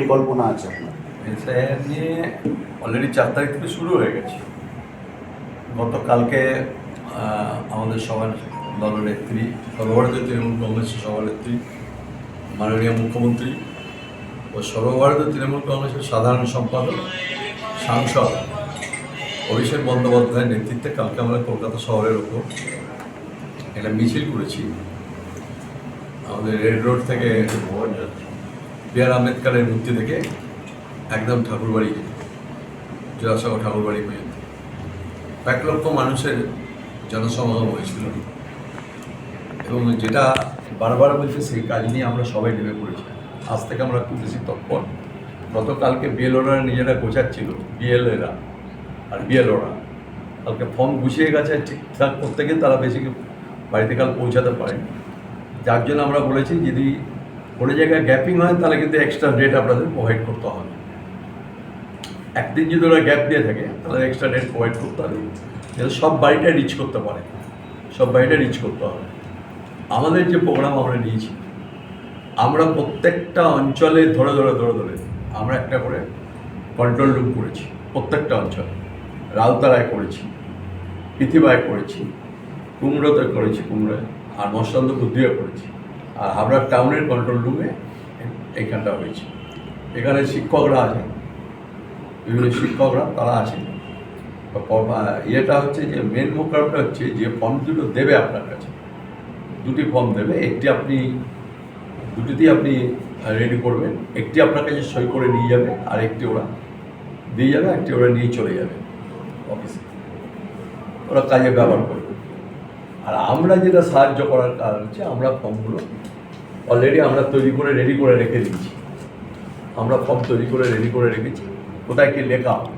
পরিকল্পনা আছে আপনার? এসআইআর নিয়ে অলরেডি 4 তারিখ থেকে শুরু হয়ে গেছে। গতকালকে আমাদের সবার দলনেত্রী, সর্বভারতীয় তৃণমূল কংগ্রেসের সভানেত্রী মাননীয় মুখ্যমন্ত্রী ও সর্বভারতীয় তৃণমূল কংগ্রেসের সাধারণ সম্পাদক সাংসদ অভিষেক বন্দ্যোপাধ্যায়ের নেতৃত্বে কালকে আমরা কলকাতা শহরের ওপর একটা মিছিল করেছি। আমাদের রেড রোড থেকে বি.আর. আম্বেদকরের মূর্তি থেকে একদম ঠাকুরবাড়ি, জোড়াসাঁকো ঠাকুরবাড়ি পর্যন্ত 1 লক্ষ মানুষের জনসমাগম হয়েছিল। এবং যেটা বারবার বলছে সেই কাজ নিয়ে আমরা সবাই নেমে পড়েছি। আজ থেকে আমরা খুব বেশি তৎপর। গতকালকে বিএলওরা নিজেরা গোছাচ্ছিল, বিএলএরা আর বিএলওরা কালকে ফর্ম গুছিয়ে গেছে ঠিকঠাক করতে গিয়ে তারা বেশি বাড়িতে কাল পৌঁছাতে পারে। যার জন্য আমরা বলেছি যদি কোনো জায়গায় গ্যাপিং হয় তাহলে কিন্তু এক্সট্রা ডেট আপনাদের প্রোভাইড করতে হবে। একদিন যদি ওরা গ্যাপ দিয়ে থাকে তাহলে এক্সট্রা ডেট প্রোভাইড করতে হবে, যাতে সব বাড়িটা রিচ করতে পারে, সব বাড়িটা রিচ করতে হবে। আমাদের যে প্রোগ্রাম আমরা নিয়েছি, আমরা প্রত্যেকটা অঞ্চলে ধরে আমরা একটা করে কন্ট্রোল রুম করেছি। প্রত্যেকটা অঞ্চলে রাউতারায় করেছি, পৃথিবায় করেছি, কুমড়োতে করেছি, কুমড়োয়, আর মৎস্যন্দপুর দিয়ে করেছি, আর হাবড়া টাউনের কন্ট্রোল রুমে এইখানটা হয়েছে। এখানে শিক্ষকরা আছেন, বিভিন্ন শিক্ষকরা তারা আছেন। ইয়েটা হচ্ছে যে মেন মোকামটা হচ্ছে যে ফর্ম দুটো দেবে আপনার কাছে, 2টি ফর্ম দেবে। দুটিতেই আপনি রেডি করবেন। একটি আপনার কাছে সই করে নিয়ে যাবে, আর একটি ওরা দিয়ে যাবে, একটি ওরা নিয়ে চলে যাবে অফিসে, ওরা কাজে ব্যবহার করবে। আর আমরা যেটা সাহায্য করার কারণ হচ্ছে আমরা ফর্মগুলো অলরেডি আমরা রেডি করে রেখে দিচ্ছি। আমরা ফর্ম তৈরি করে রেডি করে রেখেছি, কোথায় কি লেখা হবে,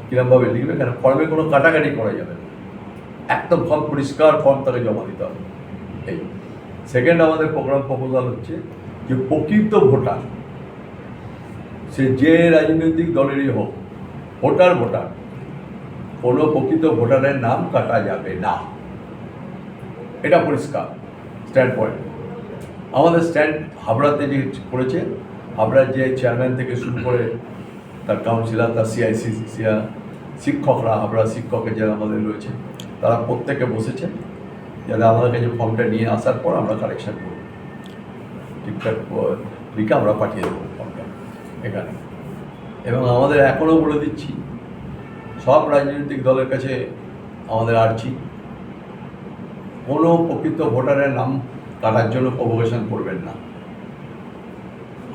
কীরকমভাবে লিখবে, কেন ফর্মে কোনো কাটাকাটি করা যাবে না। একদম ফর্ম পরিষ্কার ফর্ম তাকে জমা দিতে হবে। এই সেকেন্ড আমাদের প্রোগ্রাম প্রপোজাল হচ্ছে যে প্রকৃত ভোটার, সে যে রাজনৈতিক দলেরই হোক, ভোটার কোনো প্রকৃত ভোটারের নাম কাটা যাবে না। এটা পরিষ্কার স্ট্যান্ড পয়েন্ট। আমাদের স্ট্যান্ড হাবড়াতে যে করেছে, হাবড়ার যে চেয়ারম্যান থেকে শুরু করে তার কাউন্সিলর, তার সিআইসি শিক্ষকরা, হাবড়া শিক্ষকের যারা আমাদের রয়েছে, তারা প্রত্যেকে বসেছে যাতে আমাদের কাছে ফর্মটা নিয়ে আসার পর আমরা কারেকশান করব, ঠিকঠাক লিখে আমরা পাঠিয়ে দেবো ফর্মটা এখানে। এবং আমাদের এখনও বলে দিচ্ছি, সব রাজনৈতিক দলের কাছে আমাদের আর্জি, কোনো প্রকৃত ভোটারের নাম কাটার জন্য প্রভোকেশন করবেন না।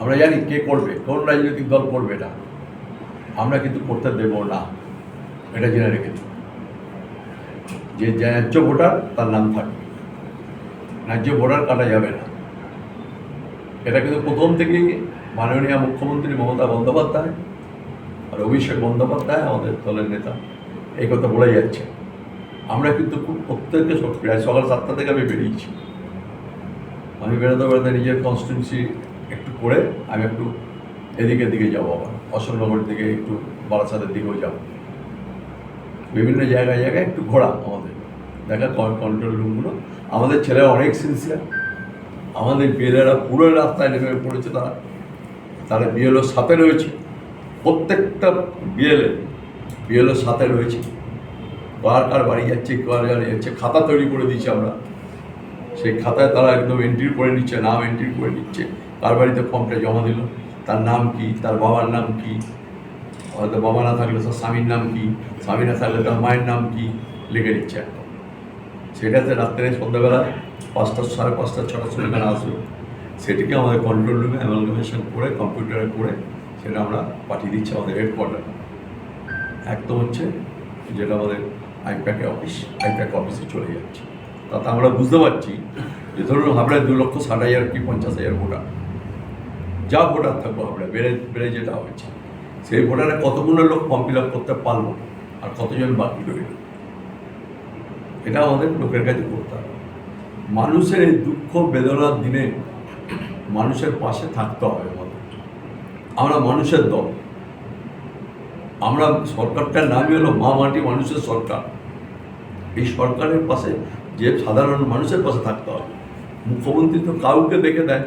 আমরা জানি কে করবে, কোন রাজনৈতিক দল করবে, এটা আমরা কিন্তু করতে দেব না, এটা জেনে রেখেছি। যে ন্যায্য ভোটার তার নাম থাকবে, ন্যায্য ভোটার কাটা যাবে না। এটা কিন্তু প্রথম থেকেই মাননীয় মুখ্যমন্ত্রী মমতা বন্দ্যোপাধ্যায় আর অভিষেক বন্দ্যোপাধ্যায় আমাদের দলের নেতা এই কথা বলে যাচ্ছে। আমরা কিন্তু খুব প্রত্যেককে প্রায় সকাল 7টা থেকে আমি বেরিয়েছি। আমি বেরোতে নিজের কনস্টিটিউন্সি একটু করে আমি একটু এদিকে যাবো, আবার অশোকনগরের দিকে, একটু বারাসাতের দিকেও যাবো। বিভিন্ন জায়গায় একটু ঘোরা, আমাদের দেখা কন্ট্রোল রুমগুলো। আমাদের ছেলেরা অনেক সিনসিয়ার, আমাদের বিএলএরা পুরো রাস্তায় নেমে পড়েছে। তারা বিএলওর সাথে রয়েছে, প্রত্যেকটা বিএলওর সাথে রয়েছে। কার বাড়ি যাচ্ছে, কার যাচ্ছে, খাতা তৈরি করে দিয়েছি আমরা। সেই খাতায় তারা একদম এন্ট্রি করে নিচ্ছে, নাম এন্ট্রি করে নিচ্ছে, কার বাড়িতে ফর্মটা জমা দিল, তার নাম কি, তার বাবার নাম কি, হয়তো বাবা না থাকলে তার স্বামীর নাম কি, স্বামী না থাকলে তার মায়ের নাম কি, লিখে নিচ্ছে একদম। সেটাতে রাত্রে সন্ধ্যাবেলা 5টা, 5:30, 6টার সময় এখানে আসবে। সেটিকে আমাদের কন্ট্রোল রুমে অ্যামালগামেশন করে কম্পিউটারে করে সেটা আমরা পাঠিয়ে দিচ্ছি আমাদের হেডকোয়ার্টারে। একদম হচ্ছে যেটা আমাদের আইপ্যাক অফিসে চলে যাচ্ছে। তাতে আমরা বুঝতে পারছি যে ধরুন হাবড়ায় 2,60,000 কি 50,000 ভোটার, যা ভোটার থাকবো হাবড়ায় বেড়ে যেটা হয়েছে, সেই ভোটারে কতগুলো লোক ফর্ম ফিল আপ করতে পারলো আর কতজন বাকি রইল, এটা আমাদের লোকের কাছে করতে হবে। মানুষের এই দুঃখ বেদনার দিনে মানুষের পাশে থাকতে হবে আমাদের। আমরা মানুষের দল, আমরা সরকারটার নামই হলো মা মাটি মানুষের সরকার। এই সরকারের পাশে যে সাধারণ মানুষের পাশে থাকতে হবে। মুখ্যমন্ত্রী তো কাউকে দেখে দেয়,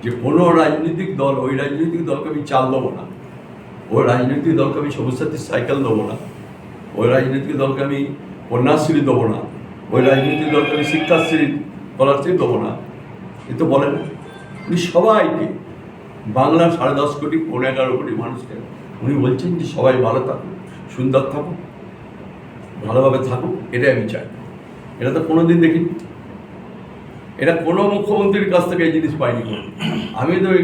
যে কোনো রাজনৈতিক দল, ওই রাজনৈতিক দলকে আমি চাল দেবো না, ওই রাজনৈতিক দলকে আমি সবুজ সাথীর সাইকেল দেবো না, ওই রাজনৈতিক দলকে আমি কন্যাশ্রী দেবো না, ওই রাজনৈতিক দলকে আমি শিক্ষাশ্রী স্কলারশিপ দেবো না। এ তো বলে না। উনি সবাইকে, বাংলার 10.5 কোটি 11 কোটি মানুষকে উনি বলছেন যে সবাই ভালো থাকুক, সুন্দর থাকুক, ভালোভাবে থাকুক, এটাই আমি চাই। এটা তো কোনো দিন দেখিনি, এটা কোনো মুখ্যমন্ত্রীর কাছ থেকে এই জিনিস পাইনি। আমি তো ওই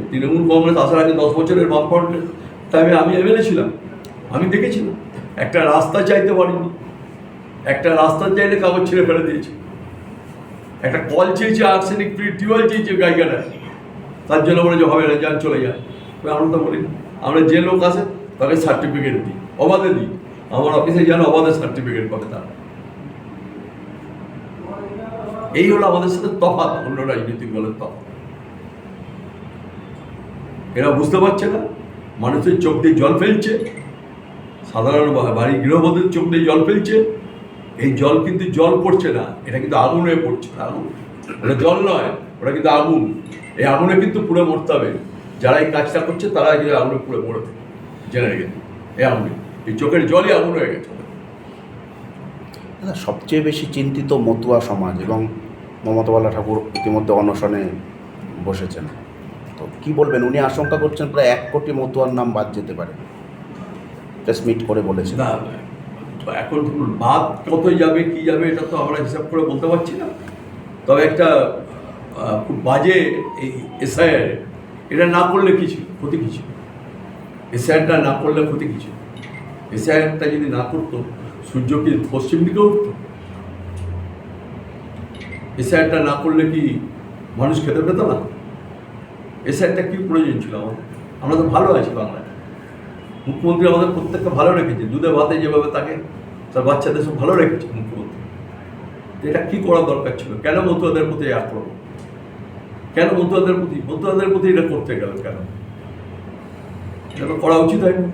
তৃণমূল কংগ্রেস আসার আগে 10 বছরের বামফ্রন্টের টাইমে আমি এমএলএ ছিলাম, আমি দেখেছিলাম একটা রাস্তা চাইতে পারিনি, একটা রাস্তা চাইলে কাগজ ছেড়ে ফেলে দিয়েছে, একটা কল চেয়েছে, আর্সেনিক ফ্রি টিউবওয়েল চেয়েছে গাইগাটা, তার জন্য বলে যে হবে না, যান চলে যান। আমরা তো বলি, আমরা যে লোক আসে তাকে সার্টিফিকেট দিই, অবাধে দিই, আমার অফিসে যেন অবাধে সার্টিফিকেট পাবে তারা। এই হলো আমাদের সাথে তফাৎ, অন্য রাজনৈতিক দলের তফাৎ। এরা বুঝতে পারছে না, মানুষের চোখ দিয়ে জল ফেলছে, সাধারণ বাড়ি গৃহবধূর চোখ দিয়ে জল ফেলছে। এই জল কিন্তু জল পড়ছে না, এটা কিন্তু আগুন হয়ে পড়ছে। আগুন, ওটা জল নয়, ওটা কিন্তু আগুন। এই আগুনে কিন্তু পুড়ে মরতে হবে। যারা এই কাজটা করছে তারা কিন্তু আগুনে পুড়ে মরবে, জেনে রেখে। এই আগুনে, এই চোখের জলই আগুন হয়ে গেছে। সবচেয়ে বেশি চিন্তিত মতুয়া সমাজ, এবং মমতা বালা ঠাকুর ইতিমধ্যে অনশনে বসেছেন। তো কি বলবেন? উনি আশঙ্কা করছেন প্রায় 1 কোটি মতুয়ার নাম বাদ যেতে পারে, প্রেস মিট করে বলেছেন। না, এখন বাদ কত যাবে, কি যাবে, এটা তো আমরা হিসাব করে বলতে পারছি না। তবে একটা খুব বাজে এই এসআইআর, এটা না করলে কি ছিল, ক্ষতি কী ছিল? এসআইআরটা না করলে ক্ষতি কী ছিল? এসআইআরটা যদি না করতো, সূর্য কি পশ্চিম দিকে উঠত? এসআইআরটা না করলে কি মানুষ খেতে পেত না? এসআইআরটা কি প্রয়োজন ছিল আমাদের? আমরা তো ভালো আছি বাংলায়, মুখ্যমন্ত্রী আমাদের প্রত্যেকটা ভালো রেখেছে, দুধে ভাতে যেভাবে তাকে তার বাচ্চাদের সব ভালো রেখেছে মুখ্যমন্ত্রী। এটা কি করা দরকার ছিল? কেন মতুয়াদের প্রতি আক্রমণ? কেন মতুয়াদের প্রতি এটা করতে গেল? কেন এটা করা উচিত হয়নি?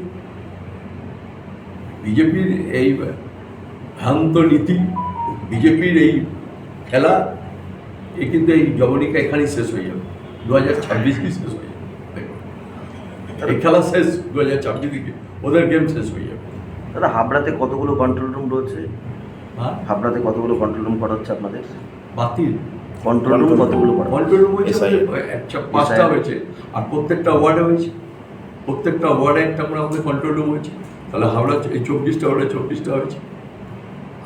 বিজেপির এই ভ্রান্ত নীতি, বিজেপির এই খেলা, এ কিন্তু এই জবনিকা এখানেই শেষ হয়ে যাবে। 2026 কি শেষ হয়ে যাবে, এই খেলা শেষ 2026 দিকে, ওদের গেম শেষ হয়ে যাবে। দাদা, হাবড়াতে কতগুলো কন্ট্রোল রুম রয়েছে? হ্যাঁ, হাবড়াতে কতগুলো কন্ট্রোল রুম করা হচ্ছে আপনাদের? বাতিল কন্ট্রোল রুম কতগুলো করা? কন্ট্রোল রুম হয়েছে 5টা হয়েছে, আর প্রত্যেকটা ওয়ার্ডে হয়েছে, প্রত্যেকটা ওয়ার্ডে একটা করে আমাদের কন্ট্রোল রুম হয়েছে। তাহলে হাওড়া এই 24টা ওয়ার্ডে 24টা হয়েছে।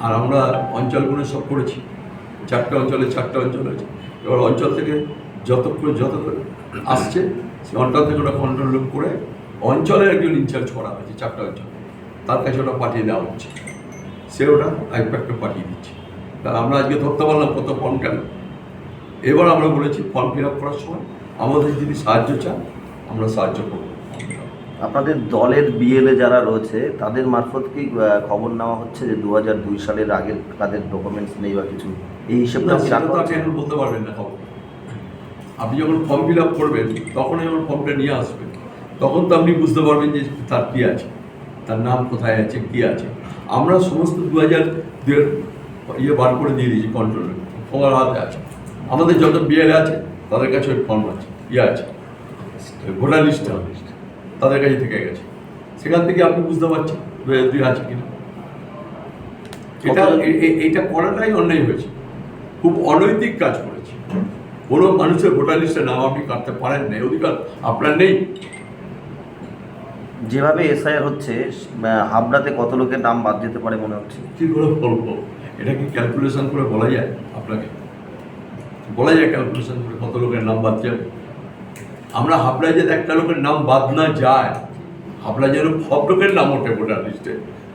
আর আমরা অঞ্চলগুলো সব করেছি, 4টে অঞ্চলে 4টে অঞ্চল হয়েছে। এবার অঞ্চল থেকে যত আসছে, সে অঞ্চল থেকে ওটা কন্ট্রোল রুম করে অঞ্চলের একজন ইনচার্জ করা হয়েছে, 4টে অঞ্চল, তার কাছে ওটা পাঠিয়ে দেওয়া হচ্ছে, সে ওটা আইপ্যাকটা পাঠিয়ে দিচ্ছে। তাহলে আমরা আজকে ধরতে পারলাম কত ফর্ম কেন। এবার আমরা বলেছি ফর্ম ফিল আপ করার সময় আমাদের যদি সাহায্য চান, আমরা সাহায্য করব। আপনাদের দলের বিএলএ যারা রয়েছে তাদের মারফত কি খবর নেওয়া হচ্ছে যে 2002 সালের আগের তাদের ডকুমেন্টস নেই বা কিছু, এই হিসেবটা কি রাখা হচ্ছে? আপনি বলতে পারবেন না খবর। আপনি যখন ফর্ম ফিল আপ করবেন, তখনই যখন ফর্মটা নিয়ে আসবেন, তখন তো আপনি বুঝতে পারবেন যে তার কী আছে, তার নাম কোথায় আছে, কী আছে। আমরা সমস্ত 2002 ইয়ে বার করে দিয়ে দিয়েছি কন্ট্রোলে, তোমার হাতে আছে। আমাদের যত বিএলএ আছে তাদের কাছে ওই ফর্ম আছে, ইয়ে আছে, ভোটার লিস্ট তাদের কাছে থেকে গেছে। সেখান থেকে আপনি বুঝতে পারছেন 2002 আছে কিনা। এটা করাটাই অন্যায় হয়েছে, খুব অনৈতিক কাজ করেছে। কোনো মানুষের ভোটার লিস্টে নাম আপনি কাটতে পারেন না, অধিকার আপনার নেই। যেভাবে এসআইআর হচ্ছে, হাবড়াতে কত লোকের নাম বাদ যেতে পারে মনে হচ্ছে? কী করে বলবো? এটা কি ক্যালকুলেশন করে বলা যায়? আপনাকে বলা যায় ক্যালকুলেশন করে কত লোকের নাম বাদ যাবে? আমরা হাবড়ায় যাতে একটা লোকের নাম বাদ না যায়, হাবড়া যেন সব লোকের নাম ওঠে ভোটার লিস্টে,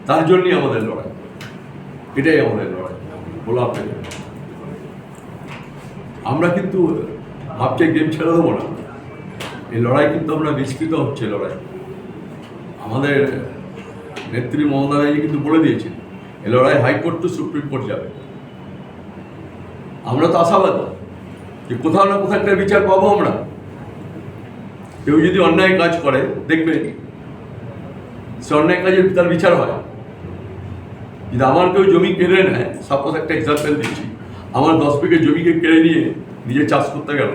তার জন্যই আমাদের লড়াই। এটাই আমাদের লড়াই বলো আপনাকে। আমরা কিন্তু ভাবছে গেম ছেড়ে দেবো না, এই লড়াই কিন্তু আমরা বিস্তৃত হচ্ছে লড়াই। আমাদের নেত্রী মমতা ব্যানার্জি কিন্তু বলে দিয়েছেন, এই লড়াই হাইকোর্ট টু সুপ্রিম কোর্ট যাবে। আমরা তো আশাবাদ যে কোথাও না কোথাও একটা বিচার পাবো আমরা। কেউ যদি অন্যায় কাজ করে, দেখবে সে অন্যায় কাজের তার বিচার হয়। যদি আমার কেউ জমি কেড়ে নেয়, সাপোজ একটা এক্সাম্পল দিচ্ছি, আমার 10 বিঘে জমিকে কেড়ে নিয়ে নিজে চাষ করতে গেল,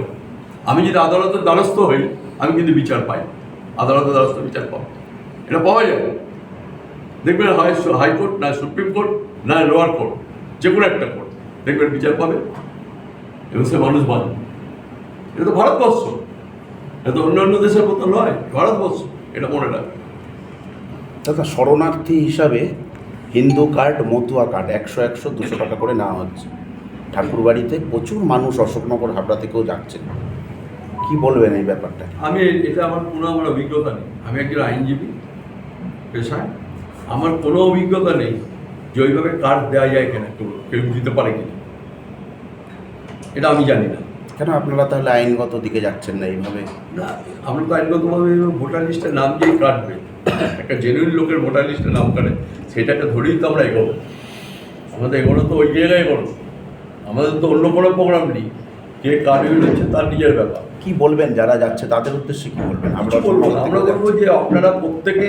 আমি যদি আদালতের দ্বারস্থ হই, আমি কিন্তু বিচার পাই, আদালতের দ্বারস্থ বিচার পাবো, এটা পাওয়া যায়। দেখবেন হয় হাইকোর্ট, না সুপ্রিম কোর্ট, না লোয়ার কোর্ট, যে কোনো একটা কোর্ট দেখবেন বিচার পাবে এবং সে মানুষ বাঁধবে। এটা তো ভারতবর্ষ, এটা তো অন্যান্য দেশের মতো নয়, ভারতবর্ষ, এটা মনে রাখবে। দাদা, শরণার্থী হিসাবে হিন্দু কার্ড, মতুয়া কার্ড 100 200 টাকা করে নেওয়া হচ্ছে। ঠাকুরবাড়িতে প্রচুর মানুষ অশোকনগর হাবড়া থেকেও যাচ্ছেন, কি বলবেন এই ব্যাপারটা? এটা আমার কোনো অভিজ্ঞতা নেই। আমি একজন আইনজীবী পেশায়, আমার কোনো অভিজ্ঞতা নেই যে ওইভাবে কার্ড দেওয়া যায় কিনা, কেউ দিতে পারে কিনা, এটা আমি জানি না। কেন আপনারা তাহলে আইনগত দিকে যাচ্ছেন না এইভাবে? না, আমরা তো আইনগতভাবে ভোটার লিস্টে নাম দিয়েই কাটবে, একটা জেনুইন লোকের ভোটার লিস্টে নাম কাটে, সেটাকে ধরেই তো আমরা এগোবো। আমাদের এগোনো তো ওই জায়গায় এগোনো, আমাদের তো অন্য কোনো প্রোগ্রাম নেই। কে কার্ড ইউজ হচ্ছে তার নিজের ব্যাপার। কি বলবেন যারা যাচ্ছে তাদের উদ্দেশ্যে কি বলবেন? আমরা বলবো না, আমরা বলবো যে আপনারা প্রত্যেকে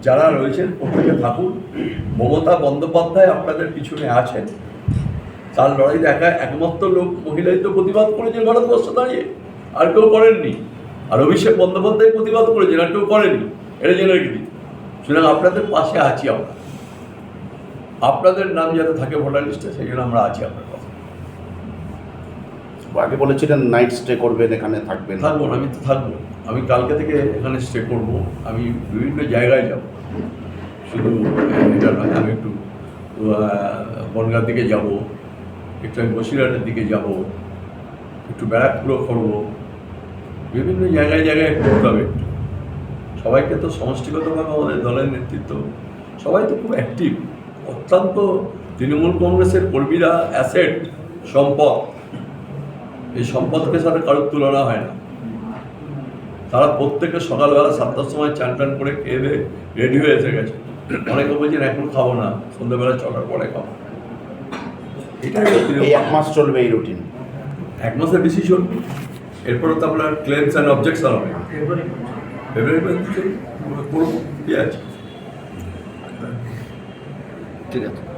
যারা রয়েছেন প্রত্যেকে থাকুন। মমতা বন্দ্যোপাধ্যায় আপনাদের পিছনে আছেন, তার লড়াই দেখা একমাত্র লোক মহিলাই তো প্রতিবাদ করেছেন ভারতবর্ষ দাঁড়িয়ে, আর কেউ করেননি। আর অভিষেক বন্দ্যোপাধ্যায় প্রতিবাদ করেছেন, আর কেউ করেনি, এটা জেনে রেখে দিই। সুতরাং আপনাদের পাশে আছি আমরা, আপনাদের নাম যাতে থাকে ভোটার লিস্টে, সেই জন্য আমরা আছি আপনার পাশে। আগে বলেছিলেন নাইট স্টে করবেন, এখানে থাকবেন। থাকবো, আমি তো থাকবো। আমি কালকে থেকে এখানে স্টে করবো। আমি বিভিন্ন জায়গায় যাব, শুধু এটা নয়। আমি একটু বনগাঁর দিকে যাব, একটু আমি বসিরহাটের দিকে যাব, একটু ব্যারাকপুরও করবো, বিভিন্ন জায়গায় জায়গায় করতে হবে। সবাইকে তো সমষ্টিগতভাবে আমাদের দলের নেতৃত্ব সবাই তো খুব অ্যাক্টিভ, অত্যন্ত তৃণমূল কংগ্রেসের কর্মীরা অ্যাসেট, সম্পদ। এই সম্পদকে সাথে কারোর তুলনা হয় না। তারা প্রত্যেকে সকালবেলা 7টার সময় চান টান করে খেয়ে রেডি হয়ে এসে গেছে। অনেকে বলছেন এখন খাবো না, সন্ধ্যাবেলা 6টার পরে খাবো। এটাই এই 1 মাস চলবে এই রুটিন? 1 মাসের বেশি চলবে। এরপরে তো আপনার ক্লেমস অ্যান্ড অবজেকশন হবে, ফেব্রুয়ারি করবো, কি আছে। ঠিক আছে।